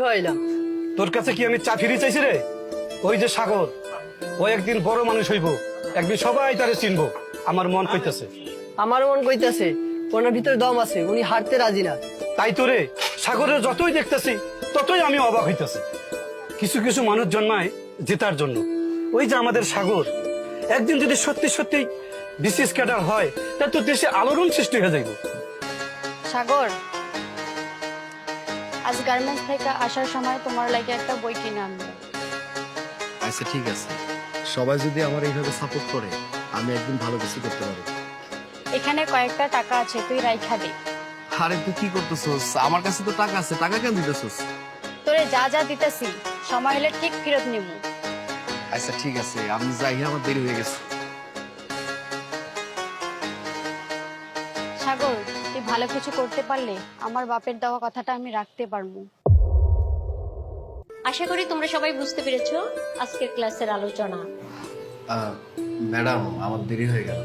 হইলাম তোর কাছে কি আমি চা ফিরি চাইছি রে? ওই যে সাগর, ও একদিন বড় মানুষ হইব, একদিন সবাই তারে চিনবো। আমার মন কইতাছে। আমার মন কইতাছে ওনার ভিতরে দম আছে, উনি হারতে রাজি না। তাই তো রে, সাগরের যতই দেখতেছি ততই আমি অবাক হইতাছি। কিছু কিছু মানুষ জন্মায় জেতার জন্য। ওই যে আমাদের সাগর, একদিন যদি সত্যি সত্যি বিসিএস ক্যাডার হয়, তাহলে তো দেশে আলোড়ন সৃষ্টি হয়ে যাইব। সাগর, আজ গার্মেন্টস থেকে আসার সময় তোমার লাগে একটা বই কিনে আনবো। আচ্ছা ঠিক আছে, সবাই যদি আমার এইভাবে সাপোর্ট করে আমি একদিন ভালো কিছু করতে পারবো। এখানে কয়েকটা টাকা আছে, তুই রাইখা দে। আরে তুই কি করতেছস? আমার কাছে তো টাকা আছে, টাকা কেন দিতেছস? তোরে যা যা দিতেছি সময় হলে ঠিক ফেরত নিব। আচ্ছা ঠিক আছে, আমি যাই, আমার দেরি হয়ে গেছে। সাগর, তুই ভালো কিছু করতে পারলে আমার বাপের দেওয়া কথাটা আমি রাখতে পারবো। আশা করি তোমরা সবাই বুঝতে পেরেছো আজকের ক্লাসের আলোচনা। ম্যাডাম, আমার দেরি হয়ে গেল।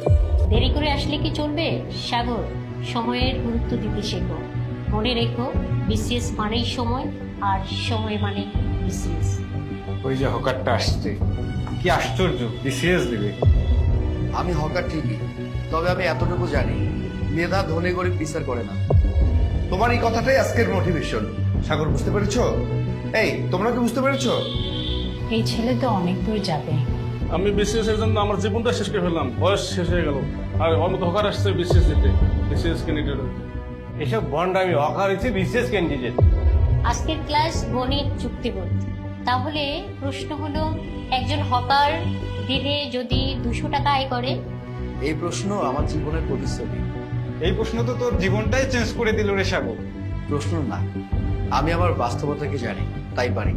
দেরি করে আসলে কি চলবে? সাগর, সময়ের গুরুত্ব দিতে শেখো। মনে রেখো, বিসিএস মানেই সময়, আর সময় মানে বিসিএস। ওই যে হকারটা আসছে, কি আশ্চর্য, বিসিএস দিবে। আমি হকার ঠিকই, তবে আমি এতটুকু জানি, মেধা ধনী গরিব বিচার করে না। তোমার এই কথাটাই আজকের মোটিভেশন। সাগর, বুঝতে পেরেছো? এই, তোমরা কি বুঝতে পেরেছো? এই ছেলে তো অনেক দূর যাবে। আমি বিসিএস এর জন্য আমার জীবনটা শেষ করে ফেললাম, বয়স শেষ হয়ে গেল। আর ওর মতো হকার আসছে বিসিএস দিতে, বিসিএস ক্যান্ডিডেট। এসব বন্ডামি, হকার হচ্ছে বিসিএস ক্যান্ডিডেট। আজকের ক্লাস গণিত যুক্তিবোধ। তাহলে প্রশ্ন হলো, একজন হকার দিনে যদি 200 টাকা আয় করে? এই প্রশ্ন আমার জীবনের প্রতিচ্ছবি। এই প্রশ্ন তো তোর জীবনটাই চেঞ্জ করে দিল রে সাগর। প্রশ্ন না, আমি আমার বাস্তবতাকে জানি, তাই পারি।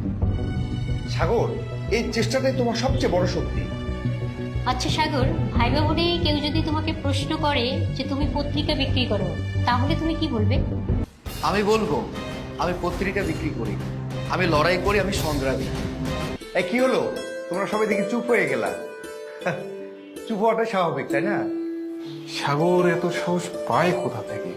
সাগর, এই চেষ্টাটাই তোমার সবচেয়ে বড় শক্তি। আচ্ছা সাগর, ভাই বোনে কেউ যদি তোমাকে প্রশ্ন করে যে তুমি পত্রিকা বিক্রি করো, তাহলে তুমি কি বলবে? আমি বলবো, আমি পত্রিকা বিক্রি করি, আমি লড়াই করি, আমি সংগ্রামী। এই কি হলো, তোমরা সবাই দেখি চুপ হয়ে গেলা। চুপ হওয়াটাই স্বাভাবিক, তাই না? সাগর এত সাহস পায় কোথা থেকে?